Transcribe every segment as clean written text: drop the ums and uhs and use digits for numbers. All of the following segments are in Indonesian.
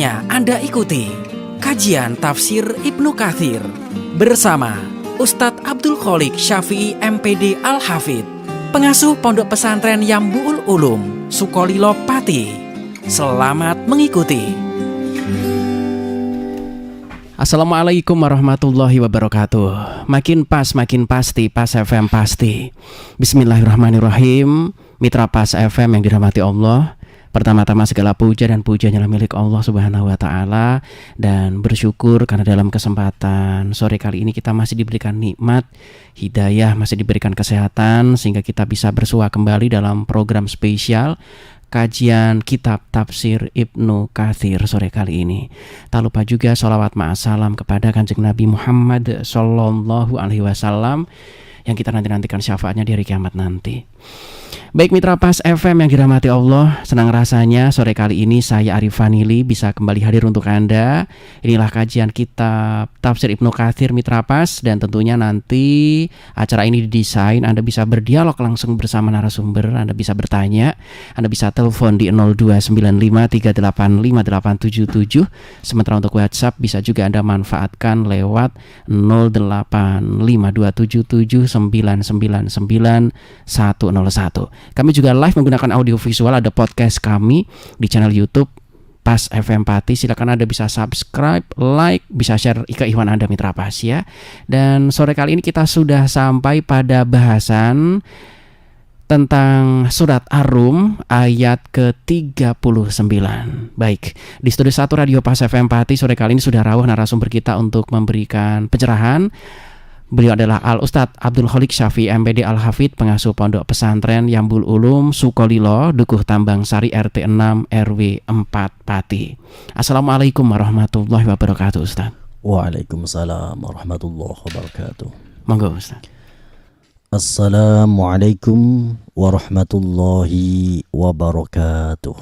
Anda ikuti kajian tafsir Ibnu Katsir bersama Ustadz Abdul Khalik Syafi'i MPD Al-Hafidh, pengasuh Pondok Pesantren Yambu'ul Ulum, Sukolilo, Pati. Selamat mengikuti. Assalamualaikum warahmatullahi wabarakatuh. Makin pas, makin pasti, Pas FM pasti. Bismillahirrahmanirrahim. Mitra Pas FM yang dirahmati Allah, pertama-tama segala puja dan puja hanyalah milik Allah Subhanahu wa Ta'ala, dan bersyukur karena dalam kesempatan sore kali ini kita masih diberikan nikmat hidayah, masih diberikan kesehatan, sehingga kita bisa bersua kembali dalam program spesial kajian kitab tafsir Ibnu Katsir sore kali ini. Tak lupa juga sholawat ma'asalam kepada Kanjeng Nabi Muhammad Sallallahu Alaihi Wasallam yang kita nanti-nantikan syafaatnya di hari kiamat nanti. Baik mitra Pas FM yang dirahmati Allah, senang rasanya sore kali ini saya Arif Vanili bisa kembali hadir untuk Anda. Inilah kajian kitab tafsir Ibnu Katsir mitra Pas, dan tentunya nanti acara ini didesain Anda bisa berdialog langsung bersama narasumber, Anda bisa bertanya, Anda bisa telepon di 0295385877. Sementara untuk WhatsApp bisa juga Anda manfaatkan lewat 085277999101. Kami juga live menggunakan audio visual, ada podcast kami di channel YouTube Pas FM Pati. Silakan Anda bisa subscribe, like, bisa share ke ikhwan Anda mitra Pas ya. Dan sore kali ini kita sudah sampai pada bahasan tentang surat Ar-Rum ayat ke-39. Baik, di studio 1 Radio Pas FM Pati sore kali ini sudah rawuh narasumber kita untuk memberikan pencerahan. Beliau adalah Al-Ustadz Abdul Khalik Syafi'i MPD Al-Hafidh, pengasuh Pondok Pesantren Yambu'ul Ulum, Sukolilo, Dukuh Tambang Sari, RT 6 RW 4 Pati. Assalamualaikum warahmatullahi wabarakatuh, Ustadz. Waalaikumsalam warahmatullahi wabarakatuh. Monggo, Ustadz. Assalamualaikum warahmatullahi wabarakatuh.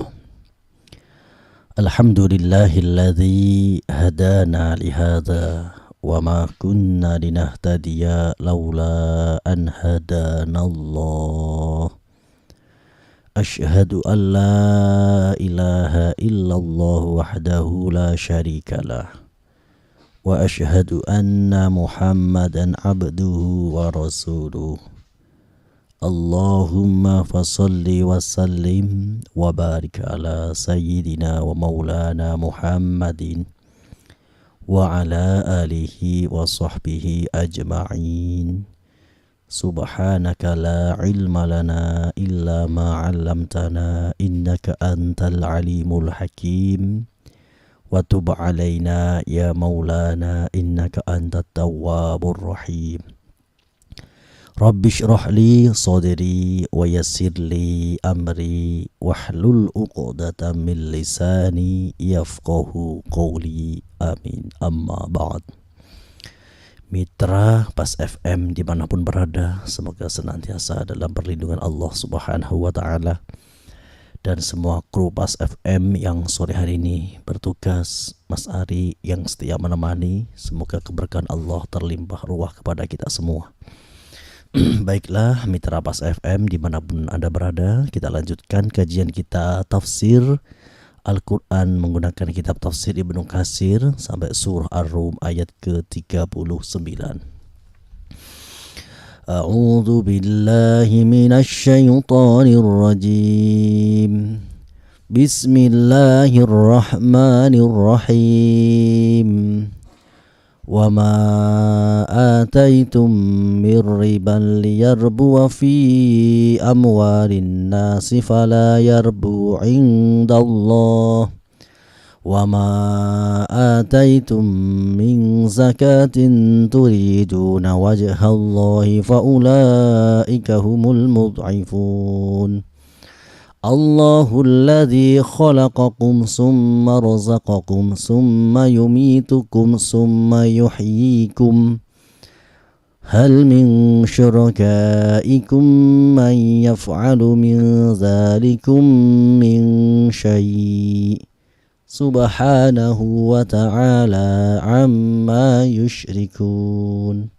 Alhamdulillahilladzi hadana lihada wa ma kunna linahtadiya laula an hadanallah. Asyhadu an la ilaha illallah wahdahu la syarikalah wa asyhadu anna Muhammadan abduhu wa rasuluh. Allahumma fasalli wa sallim wa barik ala sayyidina wa maulana Muhammadin wa ala alihi wa sahbihi ajma'in. Subhanaka la ilma lana illa ma 'allamtana innaka antal alimul hakim. Wa tub alaina ya maulana innaka antat tawwabur rahim. Rabbi shrah li sadri wa yassir li amri wahlul 'uqdatam min lisani yafqahu qawli. Amin. Amma ba'd. Mitra Pas FM dimanapun berada, semoga senantiasa dalam perlindungan Allah Subhanahu wa Ta'ala. Dan semua kru Pas FM yang sore hari ini bertugas, Mas Ari yang setia menemani, semoga keberkahan Allah terlimpah ruah kepada kita semua. Baiklah mitra Pas FM dimanapun Anda berada, kita lanjutkan kajian kita tafsir Al-Quran menggunakan kitab tafsir Ibnu Katsir sampai surah Ar-Rum ayat ke-39. A'udzu billahi minasy syaithanir rajim. Bismillahirrahmanirrahim. Wa ma ataitum mir riban liyarbu fi amwalin nasi fala yarbu indallah. Wa ma ataitum min zakatin turiduna wajhallahi fa ulaika humul mud'ifun. Allahul ladzi khalaqakum summa razaqakum summa yumitukum summa yuhyikum. Hal min syurakaikum man yaf'alu min dzalikum min syai'. Subhanahu wa ta'ala amma yusyrikun.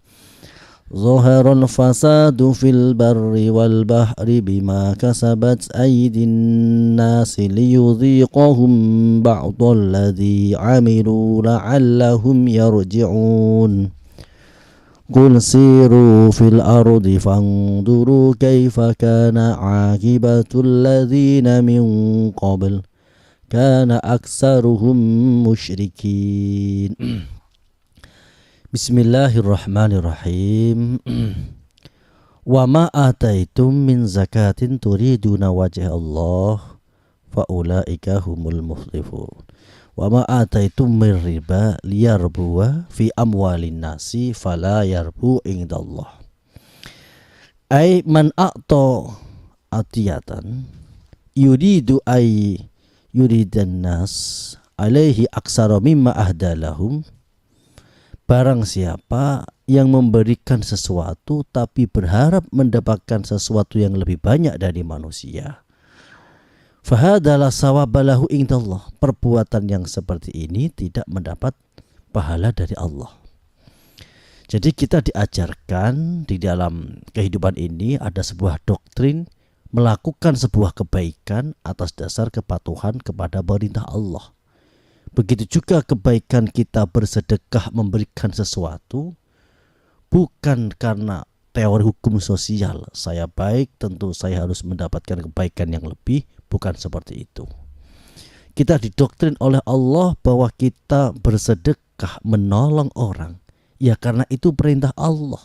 ظهر الفساد في البر والبحر بما كسبت أيدي الناس ليذيقهم بعض الذي عملوا لعلهم يرجعون قل سيروا في الأرض فانظروا كيف كان عاقبة الذين من قبل كان أكثرهم مشركين. Bismillahirrahmanirrahim. Wa ma ataitum min zakatin turiduna wajha Allah fa ulaika humul muflihun. Wa ma ataitum min riba liyarbuwa fi amwalin nasi fala yarbu indallah. Ay man a'ta atiyatan yuridu ay yuridan nas alaihi aksara mimma ahdalahum. Barang siapa yang memberikan sesuatu tapi berharap mendapatkan sesuatu yang lebih banyak dari manusia, fahadalah sawabalahu indallah. Perbuatan yang seperti ini tidak mendapat pahala dari Allah. Jadi kita diajarkan di dalam kehidupan ini ada sebuah doktrin melakukan sebuah kebaikan atas dasar kepatuhan kepada perintah Allah. Begitu juga kebaikan kita bersedekah memberikan sesuatu bukan karena teori hukum sosial. Saya baik, tentu saya harus mendapatkan kebaikan yang lebih. Bukan seperti itu. Kita didoktrin oleh Allah bahwa kita bersedekah menolong orang, ya karena itu perintah Allah.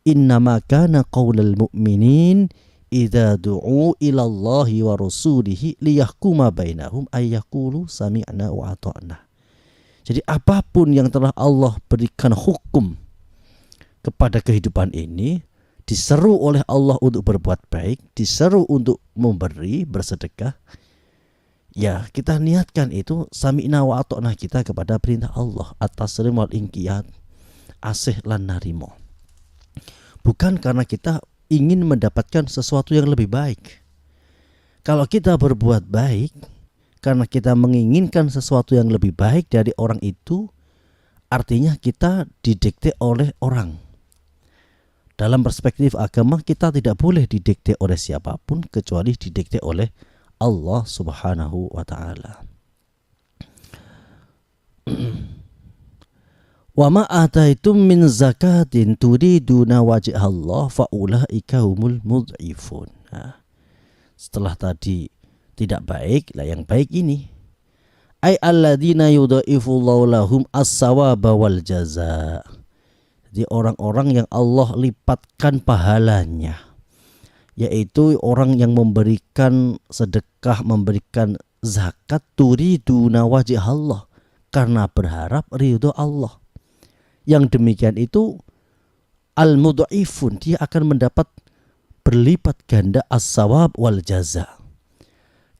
Innama kana qaulal mu'minin idza du'u ila Allahi wa rasulihi liyahkuma bainahum ayyaqulu sami'na wa ata'na. Jadi apapun yang telah Allah berikan hukum kepada kehidupan ini, diseru oleh Allah untuk berbuat baik, diseru untuk memberi, bersedekah, ya kita niatkan itu sami'na wa ata'na kita kepada perintah Allah atas wal inqiyad, asih lan narimo. Bukan karena kita ingin mendapatkan sesuatu yang lebih baik. Kalau kita berbuat baik karena kita menginginkan sesuatu yang lebih baik dari orang itu, artinya kita didikte oleh orang. Dalam perspektif agama kita tidak boleh didikte oleh siapapun kecuali didikte oleh Allah Subhanahu wa ta'ala. Wa ma ataitum min zakatin turiduna wajha Allah fa ulaika humul mudhifun. Setelah tadi tidak baik, lah yang baik ini. Ai alladzina yudhaifullahu lahum as-sawaba wal jazaa. Jadi orang-orang yang Allah lipatkan pahalanya, yaitu orang yang memberikan sedekah, memberikan zakat turiduna wajha Allah, karena berharap ridho Allah. Yang demikian itu al-mudha'ifun, dia akan mendapat berlipat ganda as-sawab wal jaza.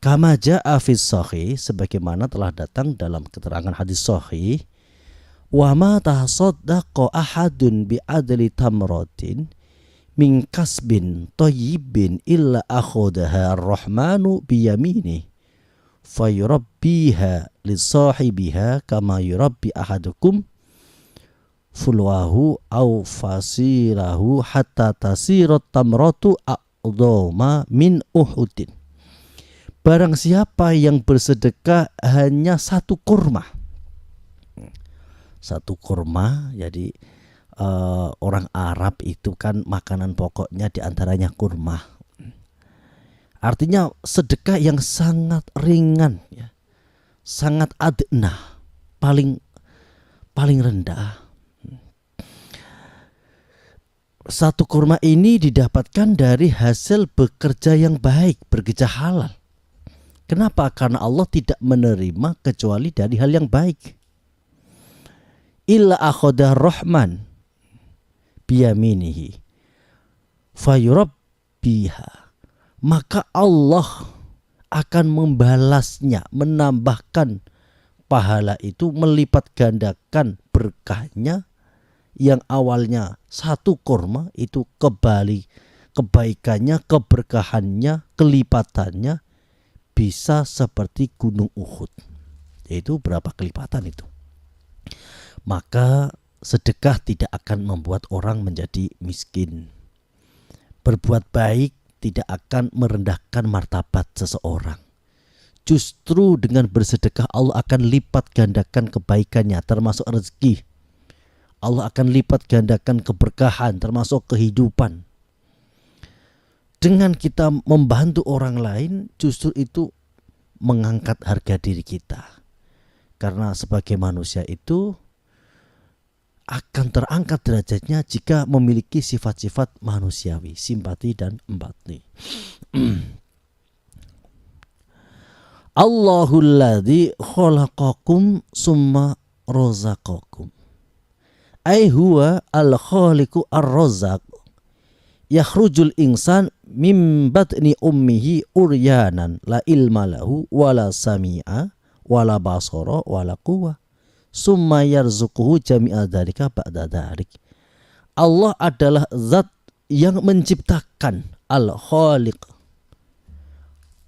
Kama ja'a fis sahih, sebagaimana telah datang dalam keterangan hadis sahih, wa ma tasaddaqa ahadun bi adli tamratin min kasbin thayyibin illa akhadaha ar-rahmanu bi yaminihi fayurabbiha li sahibiha kama yurabbi ahadukum fulwahu au fasilahu hatta tasirat tamratu a'dhama min uhudin. Barang siapa yang bersedekah hanya satu kurma. Satu kurma, jadi orang Arab itu kan makanan pokoknya diantaranya kurma. Artinya sedekah yang sangat ringan, ya, sangat adna, paling rendah. Satu kurma ini didapatkan dari hasil bekerja yang baik, bekerja halal. Kenapa? Karena Allah tidak menerima kecuali dari hal yang baik. Illa akhodah rahman biyaminihi fayurabbiha. Maka Allah akan membalasnya, menambahkan pahala itu, melipat gandakan berkahnya. Yang awalnya satu kurma itu kembali kebaikannya, keberkahannya, kelipatannya bisa seperti gunung Uhud. Yaitu berapa kelipatan itu? Maka sedekah tidak akan membuat orang menjadi miskin. Berbuat baik tidak akan merendahkan martabat seseorang. Justru dengan bersedekah Allah akan lipat gandakan kebaikannya, termasuk rezeki. Allah akan lipat gandakan keberkahan, termasuk kehidupan. Dengan kita membantu orang lain, justru itu mengangkat harga diri kita. Karena sebagai manusia itu akan terangkat derajatnya jika memiliki sifat-sifat manusiawi, simpati dan empati. Allahul ladzi khalaqakum summa razaqakum. Ai huwa al-khaliqu ar-razzaq. Yakhrujul insan mim batni ummihi uryanan la ilma lahu wala sami'a wala basara wala quwwah. Summa yarzuquhu jami'a dzalika ba'da dzalik. Allah adalah zat yang menciptakan, al-khaliq.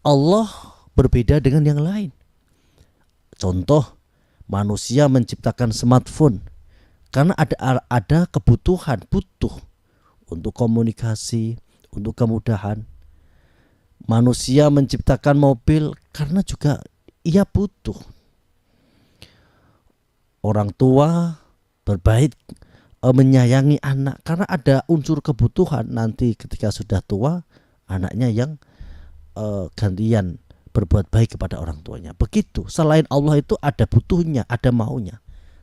Allah berbeda dengan yang lain. Contoh, manusia menciptakan smartphone karena ada kebutuhan, butuh untuk komunikasi, untuk kemudahan. Manusia menciptakan mobil karena juga ia butuh. Orang tua berbaik menyayangi anak karena ada unsur kebutuhan. Nanti ketika sudah tua, anaknya yang gantian berbuat baik kepada orang tuanya. Begitu, selain Allah itu ada butuhnya, ada maunya.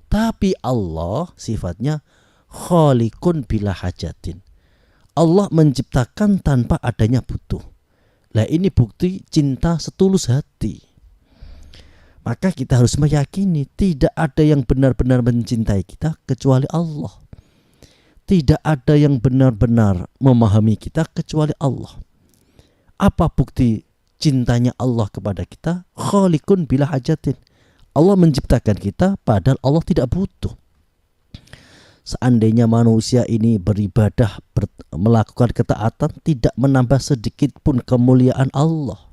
Tapi Allah sifatnya khaliqun bila hajatin. Allah menciptakan tanpa adanya butuh. Lah ini bukti cinta setulus hati. Maka kita harus meyakini tidak ada yang benar-benar mencintai kita kecuali Allah. Tidak ada yang benar-benar memahami kita kecuali Allah. Apa bukti cintanya Allah kepada kita? Khaliqun bila hajatin. Allah menciptakan kita padahal Allah tidak butuh. Seandainya manusia ini beribadah, melakukan ketaatan, tidak menambah sedikit pun kemuliaan Allah.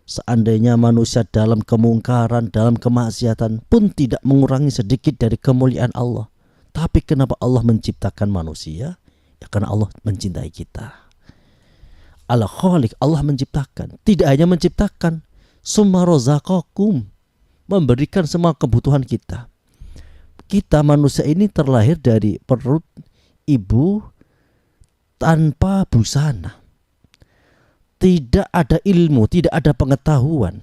Seandainya manusia dalam kemungkaran, dalam kemaksiatan pun tidak mengurangi sedikit dari kemuliaan Allah. Tapi kenapa Allah menciptakan manusia? Ya karena Allah mencintai kita. Al-Khaliq, Allah menciptakan. Tidak hanya menciptakan, summa razaqakum, memberikan semua kebutuhan kita. Kita manusia ini terlahir dari perut ibu tanpa busana. Tidak ada ilmu, tidak ada pengetahuan.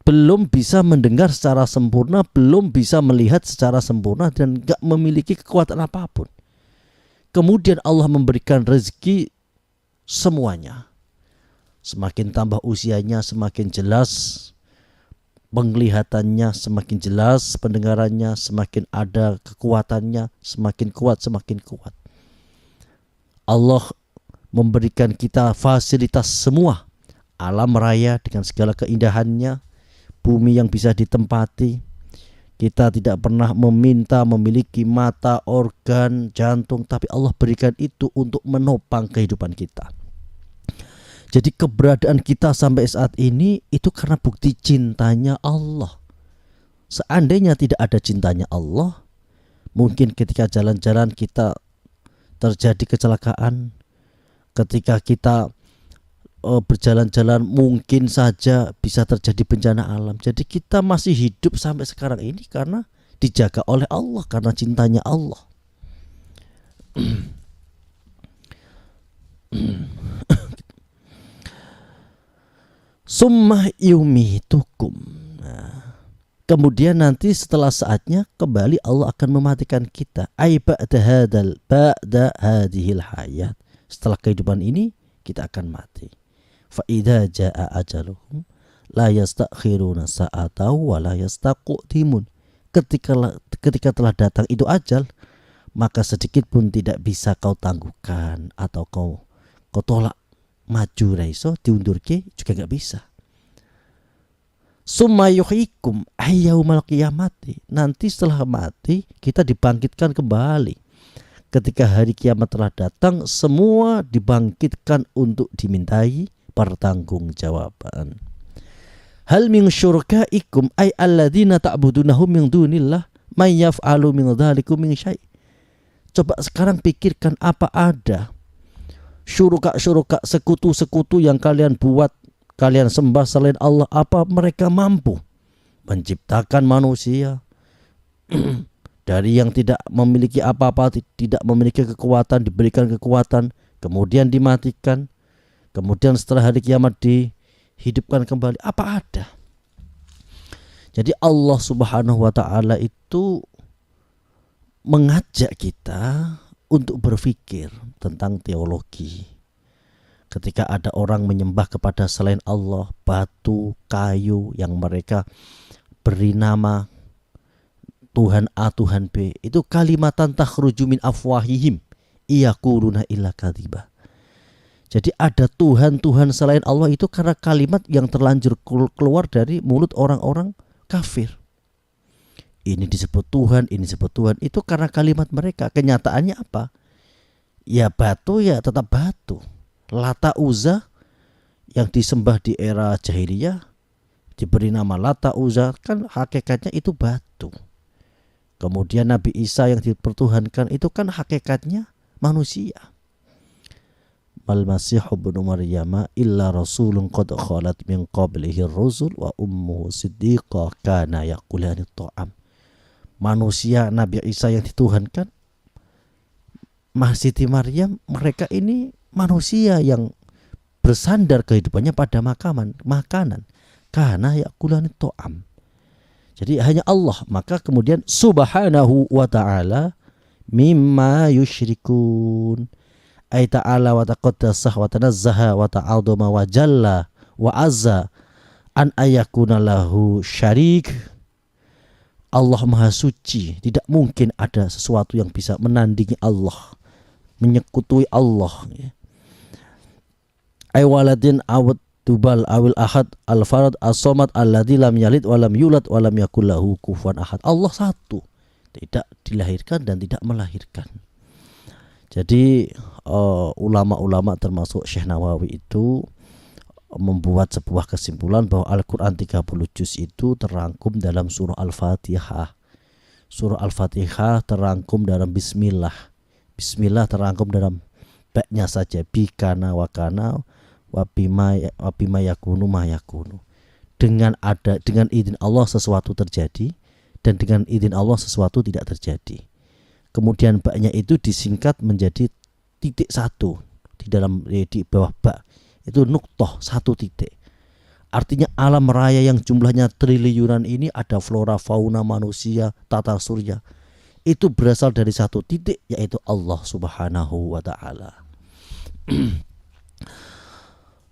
Belum bisa mendengar secara sempurna, belum bisa melihat secara sempurna, dan gak memiliki kekuatan apapun. Kemudian Allah memberikan rezeki semuanya. Semakin tambah usianya, semakin jelas penglihatannya, semakin jelas pendengarannya, semakin ada kekuatannya, semakin kuat, semakin kuat. Allah memberikan kita fasilitas semua, alam raya dengan segala keindahannya, bumi yang bisa ditempati. Kita tidak pernah meminta memiliki mata, organ, jantung, tapi Allah berikan itu untuk menopang kehidupan kita. Jadi keberadaan kita sampai saat ini itu karena bukti cintanya Allah. Seandainya tidak ada cintanya Allah, mungkin ketika jalan-jalan kita terjadi kecelakaan. Ketika kita berjalan-jalan mungkin saja bisa terjadi bencana alam. Jadi kita masih hidup sampai sekarang ini karena dijaga oleh Allah, karena cintanya Allah. Summa yumitukum. Kemudian nanti setelah saatnya kembali Allah akan mematikan kita. Ai ba'da hadhil hayat. Setelah kehidupan ini kita akan mati. Fa idza jaa ajaluhum la yastakhiruna sa'ata wa la yastaqdimun. Ketika telah datang itu ajal, maka sedikit pun tidak bisa kau tangguhkan atau kau tolak maju raiso, diundurke juga enggak bisa. Summa yuhyikum ayyaumal qiyamati. Nanti setelah mati kita dibangkitkan kembali. Ketika hari kiamat telah datang, semua dibangkitkan untuk dimintai pertanggungjawaban. Hal min syurakaikum ay alladzina ta'budunahum min dunillah may yaf'alu min dzalikum min syai'. Coba sekarang pikirkan, apa ada syuraka sekutu-sekutu yang kalian buat, kalian sembah selain Allah, apa mereka mampu menciptakan manusia dari yang tidak memiliki apa-apa, tidak memiliki kekuatan, diberikan kekuatan, kemudian dimatikan, kemudian setelah hari kiamat dihidupkan kembali? Apa ada? Jadi Allah Subhanahu wa ta'ala itu mengajak kita untuk berpikir tentang teologi. Ketika ada orang menyembah kepada selain Allah, batu, kayu yang mereka beri nama Tuhan A, Tuhan B, itu kalimatan takhruju min afwahihim iyaquluna illa kadziba. Jadi ada Tuhan-Tuhan selain Allah itu karena kalimat yang terlanjur keluar dari mulut orang-orang kafir. Ini disebut Tuhan, ini disebut Tuhan, itu karena kalimat mereka. Kenyataannya apa? Ya batu, ya tetap batu. Lata Uzza yang disembah di era jahiliyah diberi nama Lata Uzza, kan hakikatnya itu batu. Kemudian Nabi Isa yang dipertuhankan itu kan hakikatnya manusia. Mal Masihu ibnu Maryam illa rasulun qad khalat min qablihi ar-rusul wa ummuhu siddiqah kana yaqulani at-ta'am. Manusia Nabi Isa yang dituhankan, Siti Maryam, mereka ini manusia yang bersandar kehidupannya pada makanan. Karena yaqulani at-ta'am. Jadi hanya Allah. Maka kemudian subhanahu wa ta'ala mimma yusyrikun. Ay ta'ala wa taqaddasah wa tanazzaha wa ta'aduma wa jalla wa azza an ayakuna lahu syarik. Allah Maha Suci, tidak mungkin ada sesuatu yang bisa menandingi Allah, menyekutui Allah. Ay waladin awad tubal awil ahad al-farad as-somad alladzi lam yalid wa lam yulad wa lam yakul lahu kufuwan ahad. Allah satu, tidak dilahirkan dan tidak melahirkan. Jadi ulama-ulama termasuk Syekh Nawawi itu membuat sebuah kesimpulan bahwa Al-Quran 30 juz itu terangkum dalam surah Al-Fatihah. Surah Al-Fatihah terangkum dalam Bismillah. Bismillah terangkum dalam ba-nya saja, bikana wakana wabima yakunu ma yakunu. Dengan izin Allah sesuatu terjadi, dan dengan izin Allah sesuatu tidak terjadi. Kemudian ba-nya itu disingkat menjadi titik satu di bawah ba. Itu nuqtoh, satu titik. Artinya alam raya yang jumlahnya triliunan ini ada flora, fauna, manusia, tata surya. Itu berasal dari satu titik, yaitu Allah Subhanahu wa ta'ala.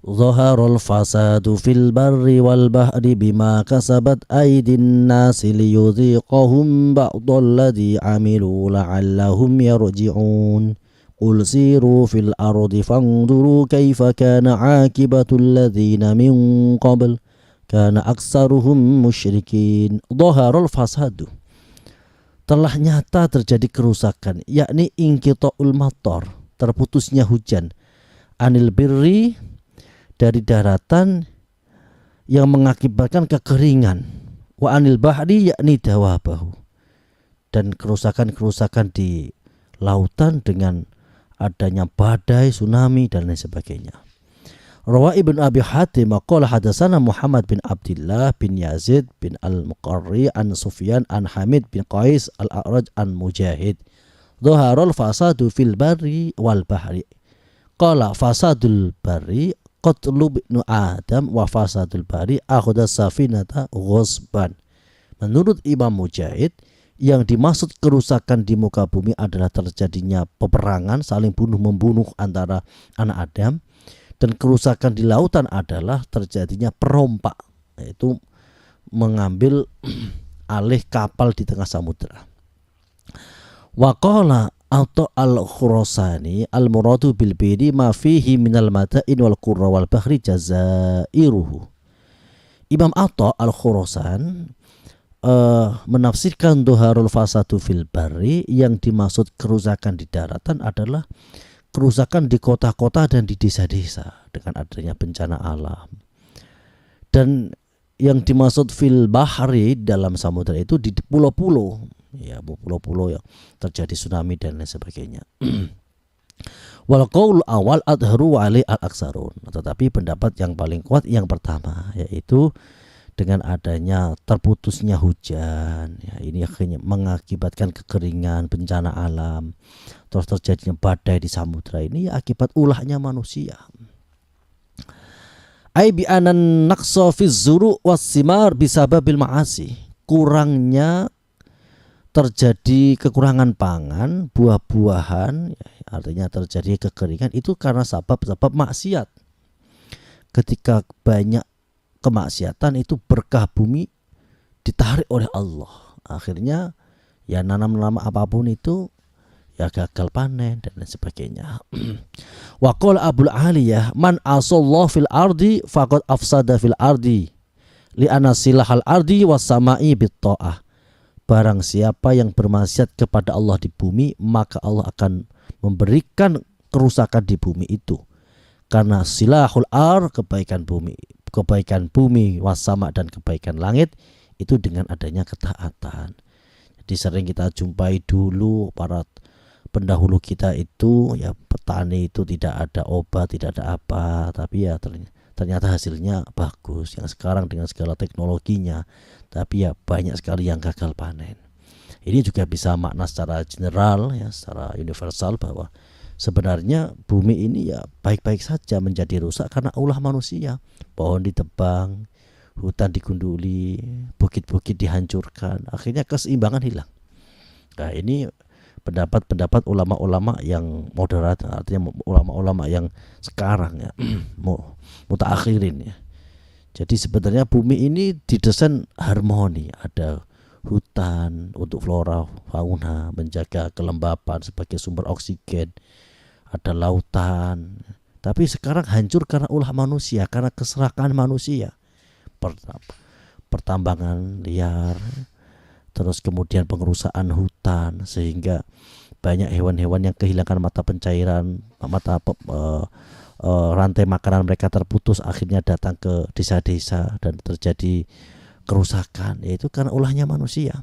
Zaharul fasadu fil barri wal bahri bima kasabat aydin nasi liyudhiqahum ba'dalladhi amilu la'allahum yarji'un. Qul siru fil ardi fangduru kaifa kana aqibatul ladzina min qabl kana aksaruhum musyrikin. Dhaharul fasadu, telah nyata terjadi kerusakan, yakni inqita'ul matar, terputusnya hujan, anil birri, dari daratan yang mengakibatkan kekeringan, wa anil bahri, yakni dawabahu, dan kerusakan-kerusakan di lautan dengan adanya badai, tsunami dan lain sebagainya. Rawa Ibn Abi Hatim qala hadatsana Muhammad bin Abdullah bin Yazid bin Al-Muqarri an Sufyan an Hamid bin Qais Al-A'raj an Mujahid. Dhaharul fasadu fil barri wal bahri. Qala fasadul barri qatlu ibnu Adam wa fasadul barri akhadha safinata ghusban. Menurut Imam Mujahid, yang dimaksud kerusakan di muka bumi adalah terjadinya peperangan, saling bunuh-membunuh antara anak Adam, dan kerusakan di lautan adalah terjadinya perompak, yaitu mengambil alih kapal di tengah samudera. Waqala atau al-Khurasani al-muradu bil bidi ma fihi minal mata'in wal qurra wal bahri jazairuhu. Imam Atha al-Khurasan menafsirkan dhaharul fasadu fil barri, yang dimaksud kerusakan di daratan adalah kerusakan di kota-kota dan di desa-desa dengan adanya bencana alam. Dan yang dimaksud fil bahri dalam samudera itu di pulau-pulau, ya pulau-pulau yang terjadi tsunami dan lain sebagainya. Wal qaul awal adharu wa ali al aksarun. Tetapi pendapat yang paling kuat yang pertama, yaitu dengan adanya terputusnya hujan, ya, ini akhirnya mengakibatkan kekeringan, bencana alam, terus terjadinya badai di samudra, ini akibat ulahnya manusia. Ai bi anan naqsa fi zuru was simar bisababil ma'asi. Kurangnya terjadi kekurangan pangan, buah-buahan, ya, artinya terjadi kekeringan itu karena sebab-sebab maksiat. Ketika banyak kemaksiatan itu berkah bumi ditarik oleh Allah. Akhirnya ya nanam-nanam apapun itu ya gagal panen dan lain sebagainya. Wa qala Abul Aliyah man asallahu fil ardi faqad afsada fil ardi li anna silahal ardi was samai bit ta'ah. Barang siapa yang bermaksiat kepada Allah di bumi, maka Allah akan memberikan kerusakan di bumi itu. Karena silahul ar, kebaikan bumi wasama dan kebaikan langit itu dengan adanya ketaatan. Jadi sering kita jumpai dulu para pendahulu kita itu, ya petani itu tidak ada obat, tidak ada apa, tapi ya ternyata hasilnya bagus. Yang sekarang dengan segala teknologinya, tapi ya banyak sekali yang gagal panen. Ini juga bisa makna secara general, ya secara universal, bahwa sebenarnya bumi ini ya baik-baik saja menjadi rusak karena ulah manusia. Pohon ditebang, hutan digunduli, bukit-bukit dihancurkan, akhirnya keseimbangan hilang. Nah ini pendapat-pendapat ulama-ulama yang moderat, artinya ulama-ulama yang sekarang ya mutaakhirin ya. Jadi sebenarnya bumi ini didesain harmoni, ada hutan untuk flora fauna, menjaga kelembapan sebagai sumber oksigen, ada lautan. Tapi sekarang hancur karena ulah manusia, karena keserakahan manusia. Pertambangan liar, terus kemudian pengerusakan hutan, sehingga banyak hewan-hewan yang kehilangan mata pencairan, rantai makanan mereka terputus, akhirnya datang ke desa-desa dan terjadi kerusakan, yaitu karena ulahnya manusia.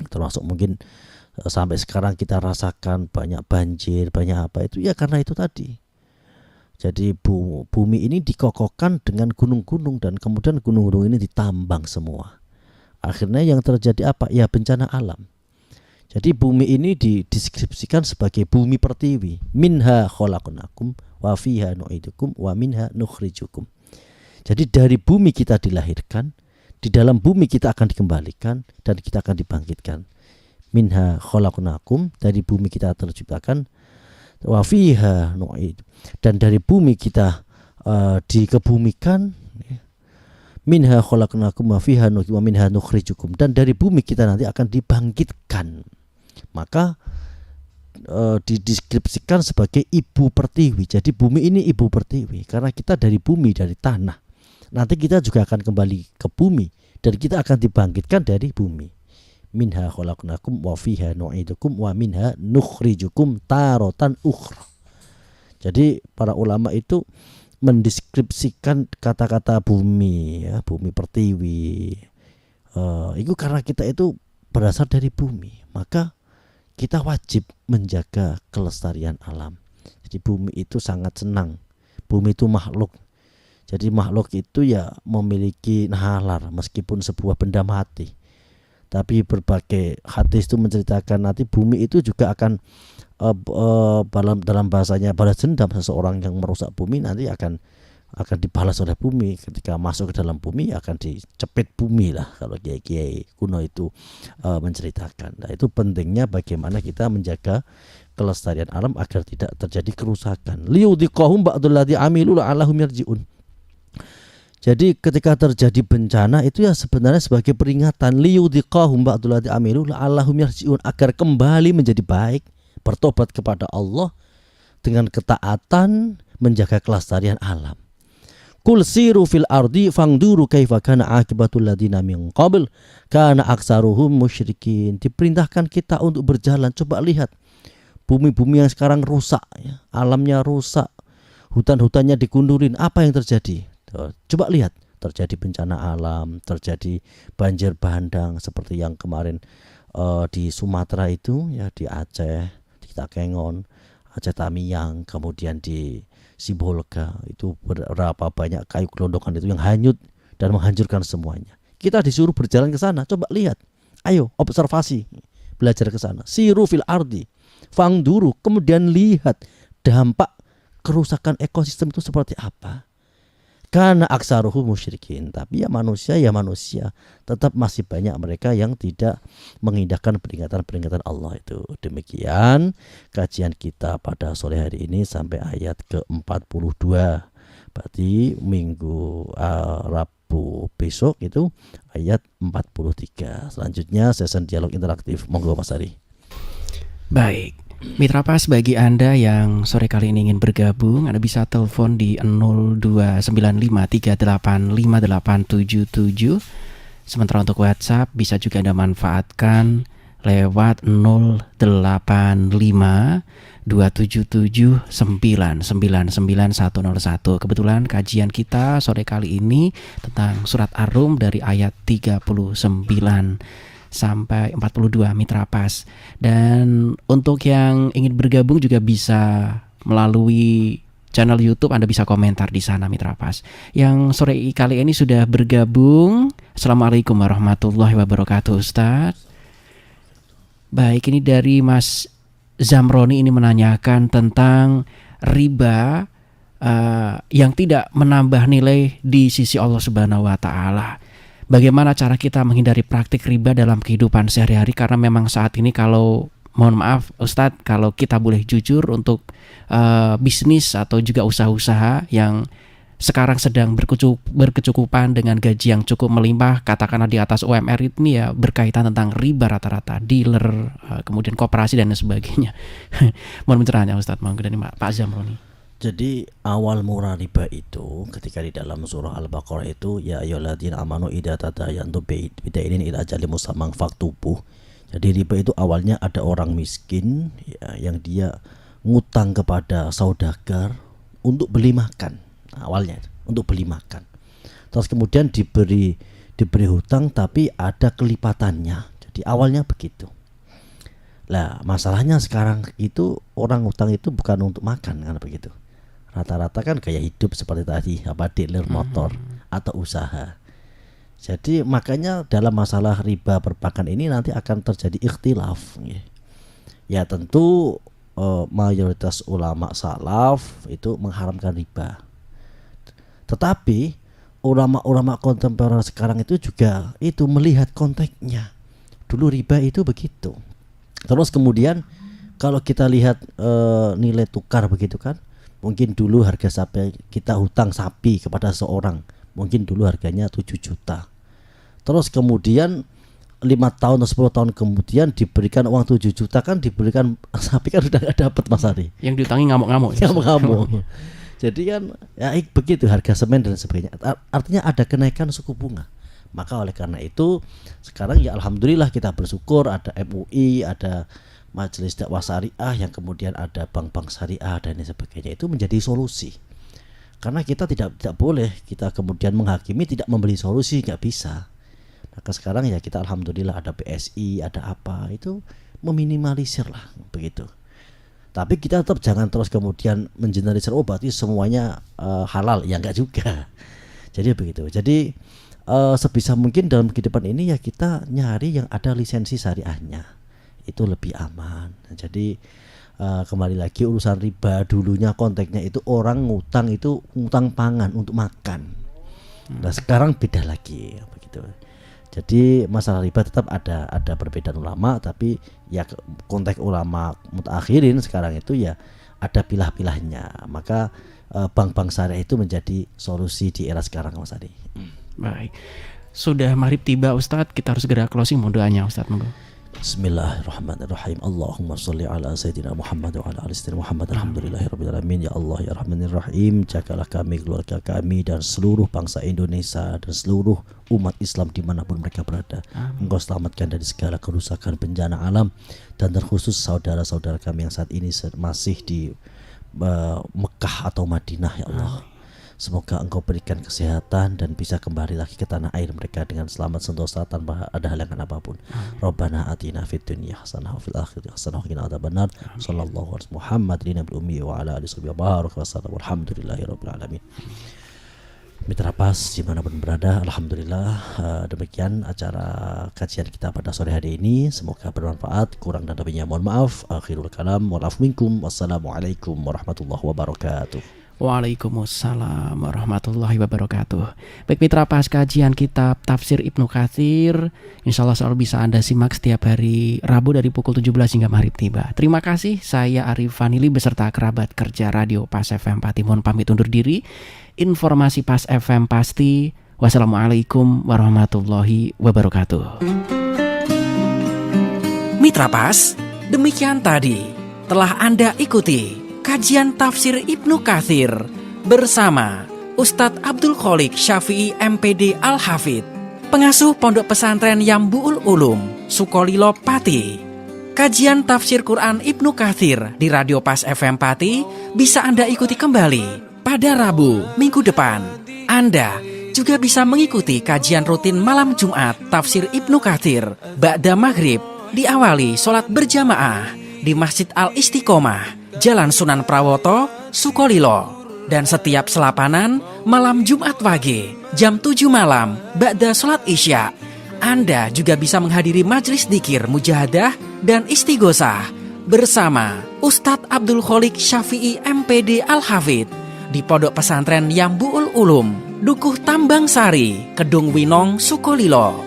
Termasuk mungkin sampai sekarang kita rasakan banyak banjir, banyak apa, itu ya karena itu tadi. Jadi bumi ini dikokohkan dengan gunung-gunung, dan kemudian gunung-gunung ini ditambang semua. Akhirnya yang terjadi apa? Ya bencana alam. Jadi bumi ini dideskripsikan sebagai bumi pertiwi. Minha khalaqnakum wa fiha nu'idukum wa minha nukhrijukum. Jadi dari bumi kita dilahirkan, di dalam bumi kita akan dikembalikan, dan kita akan dibangkitkan. Minha khalaqnakum, dari bumi kita terciptakan, wa fiha nu'id, dan dari bumi kita dikebumikan. Minha khalaqnakum wa fiha wa minha nukhrijukum, dan dari bumi kita nanti akan dibangkitkan. Maka dideskripsikan sebagai ibu pertiwi. Jadi bumi ini ibu pertiwi karena kita dari bumi, dari tanah. Nanti kita juga akan kembali ke bumi, dan kita akan dibangkitkan dari bumi. Minha khalaqnakum wa fiha nu'idukum wa minha nukhrijukum taratan ukhra. Jadi para ulama itu mendeskripsikan kata-kata bumi, ya, bumi pertiwi. Itu karena kita itu berasal dari bumi, maka kita wajib menjaga kelestarian alam. Jadi bumi itu sangat senang. Bumi itu makhluk. Jadi makhluk itu ya memiliki nalar meskipun sebuah benda mati. Tapi berbagai hadis itu menceritakan nanti bumi itu juga akan dalam bahasanya balas dendam. Seseorang yang merusak bumi nanti akan dibalas oleh bumi. Ketika masuk ke dalam bumi akan dicepit bumi lah, kalau kiai-kiai kuno itu menceritakan. Nah, itu pentingnya bagaimana kita menjaga kelestarian alam agar tidak terjadi kerusakan. Liyudhiqahum ba'dul ladzi amilu la'allahum yarji'un. Jadi ketika terjadi bencana itu ya sebenarnya sebagai peringatan, liyudhiqahum ba'dul ladzi amilu la'allahum yarji'un, agar kembali menjadi baik, bertobat kepada Allah dengan ketaatan, menjaga kelestarian alam. Qul siru fil ardi fangduru kaifa kana akibatul ladzina min qabl kana aktsaruhum musyrikin. Diperintahkan kita untuk berjalan, coba lihat bumi-bumi yang sekarang rusak, ya, alamnya rusak, hutan-hutannya dikundurin, apa yang terjadi? Coba lihat, terjadi bencana alam, terjadi banjir bandang seperti yang kemarin di Sumatera itu ya, di Aceh, di Takengon, Aceh Tamiang, kemudian di Sibolga, itu berapa banyak kayu gelondongan itu yang hanyut dan menghancurkan semuanya. Kita disuruh berjalan ke sana, coba lihat, ayo observasi, belajar ke sana. Siru fil ardi, fangduru, kemudian lihat dampak kerusakan ekosistem itu seperti apa. Karena aksaruhu musyrikin, tapi ya manusia, tetap masih banyak mereka yang tidak mengindahkan peringatan-peringatan Allah itu. Demikian kajian kita pada sore hari ini sampai ayat ke-42. Berarti minggu Rabu besok itu ayat 43. Selanjutnya sesi dialog interaktif. Monggo Mas Ari. Baik, Mitra Pas, bagi Anda yang sore kali ini ingin bergabung, Anda bisa telepon di 0295385877. Sementara untuk WhatsApp bisa juga Anda manfaatkan lewat 085277999101. Kebetulan kajian kita sore kali ini tentang surat Ar-Rum dari ayat 39 sampai 42, Mitra Pas. Dan untuk yang ingin bergabung juga bisa melalui channel YouTube, Anda bisa komentar di sana, Mitra Pas. Yang sore kali ini sudah bergabung. Assalamualaikum warahmatullahi wabarakatuh, Ustaz. Baik, ini dari Mas Zamroni ini menanyakan tentang riba yang tidak menambah nilai di sisi Allah Subhanahu wa taala. Bagaimana cara kita menghindari praktik riba dalam kehidupan sehari-hari, karena memang saat ini kalau mohon maaf Ustadz, kalau kita boleh jujur untuk bisnis atau juga usaha-usaha yang sekarang sedang berkecukupan dengan gaji yang cukup melimpah, katakanlah di atas UMR ini ya, berkaitan tentang riba rata-rata, dealer, kemudian koperasi dan sebagainya. Mohon pencerahannya Ustadz, monggo dari Pak Zamroni. Jadi awal murah riba itu ketika di dalam surah Al-Baqarah itu ya ayyuhalladzina amanu idza tadayantum bidainin ila ajalin musamman faktubuh. Jadi riba itu awalnya ada orang miskin ya, yang dia ngutang kepada saudagar untuk beli makan. Nah, awalnya untuk beli makan. Terus kemudian diberi hutang tapi ada kelipatannya. Jadi awalnya begitu. Lah masalahnya sekarang itu orang hutang itu bukan untuk makan kan begitu. Rata-rata kan gaya hidup seperti tadi, dealer motor atau usaha. Jadi makanya dalam masalah riba perbankan ini nanti akan terjadi ikhtilaf. Ya tentu mayoritas ulama salaf itu mengharamkan riba. Tetapi ulama-ulama kontemporer sekarang itu juga itu melihat konteksnya. Dulu riba itu begitu. Terus kemudian kalau kita lihat nilai tukar begitu kan, mungkin dulu harga sapi, kita hutang sapi kepada seorang, mungkin dulu harganya 7 juta. Terus kemudian 5 tahun atau 10 tahun kemudian diberikan uang 7 juta kan, diberikan sapi kan udah gak dapat Mas Ari. Yang diutangi ngamuk-ngamuk. Ngamuk-ngamuk. Jadi kan ya begitu harga semen dan sebagainya. Artinya ada kenaikan suku bunga. Maka oleh karena itu sekarang ya alhamdulillah kita bersyukur ada MUI, ada Majelis Dakwah Syariah, yang kemudian ada bank-bank syariah dan sebagainya, itu menjadi solusi. Karena kita tidak boleh kita kemudian menghakimi tidak memberi solusi, nggak bisa. Maka sekarang ya kita alhamdulillah ada BSI, ada apa, itu meminimalisir lah begitu. Tapi kita tetap jangan terus kemudian mengeneralisir berarti semuanya halal, ya enggak juga. Jadi begitu. Jadi sebisa mungkin dalam kehidupan ini ya kita nyari yang ada lisensi syariahnya, itu lebih aman. Jadi kembali lagi urusan riba, dulunya konteksnya itu orang ngutang itu ngutang pangan untuk makan. Nah sekarang beda lagi begitu. Jadi masalah riba tetap ada perbedaan ulama, tapi ya konteks ulama mutakhirin sekarang itu ya ada pilah-pilahnya. Maka bank-bank syariah itu menjadi solusi di era sekarang Mas Adi. Baik, sudah maghrib tiba Ustadz, kita harus segera closing. Mohon doanya Ustadz, monggo. Bismillahirrahmanirrahim. Allahumma sholli ala sayyidina Muhammad wa ala ali sayyidina Muhammad. Alhamdulillahirabbil alamin. Ya Allah ya Rahmanir Rahim, jagalah kami, keluarga kami dan seluruh bangsa Indonesia dan seluruh umat Islam dimanapun mereka berada. Engkau selamatkan dari segala kerusakan, bencana alam, dan terkhusus saudara-saudara kami yang saat ini masih di Mekah atau Madinah ya Allah. Semoga Engkau berikan kesehatan dan bisa kembali lagi ke tanah air mereka dengan selamat sentosa tanpa ada halangan apapun. Rabbana atina fid dunya hasanah wa fil akhirati hasanah wa qina adzabannar. Sallallahu alaihi Muhammadin nabiyil ummi wa ala alihi wa baraka wa sallam. Walhamdulillahirabbil alamin. Mitra Pas dimanapun berada, alhamdulillah demikian acara kajian kita pada sore hari ini. Semoga bermanfaat. Kurang dan lebihnya mohon maaf. Akhirul kalam, wa'alaikum minkum. Wassalamualaikum warahmatullahi wabarakatuh. Waalaikumsalam warahmatullahi wabarakatuh. Baik mitra Pas, kajian kitab Tafsir Ibnu Katsir insya Allah selalu bisa Anda simak setiap hari Rabu dari pukul 17 hingga maghrib tiba. Terima kasih, saya Arif Vanili beserta kerabat kerja Radio Pas FM Pati mohon pamit undur diri. Informasi Pas FM pasti. Wassalamualaikum warahmatullahi wabarakatuh. Mitra Pas, demikian tadi telah Anda ikuti kajian tafsir Ibnu Katsir bersama Ustadz Abdul Kholik Syafi'i MPD Al-Hafidh, pengasuh Pondok Pesantren Yambu'ul Ulum, Sukolilo Pati. Kajian tafsir Quran Ibnu Katsir di Radio Pas FM Pati bisa Anda ikuti kembali pada Rabu minggu depan. Anda juga bisa mengikuti kajian rutin malam Jumat tafsir Ibnu Katsir ba'da maghrib, diawali sholat berjamaah di Masjid Al-Istiqomah, Jalan Sunan Prawoto, Sukolilo. Dan setiap selapanan malam Jumat Wage jam 7 malam ba'da sholat Isya. Anda juga bisa menghadiri majelis dzikir mujahadah dan istighosah bersama Ustadz Abdul Kholik Syafi'i MPD Al-Hafidh di Pondok Pesantren Yambu'ul Ulum, Dukuh Tambang Sari, Kedung Winong, Sukolilo.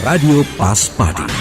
Radio Pas Pati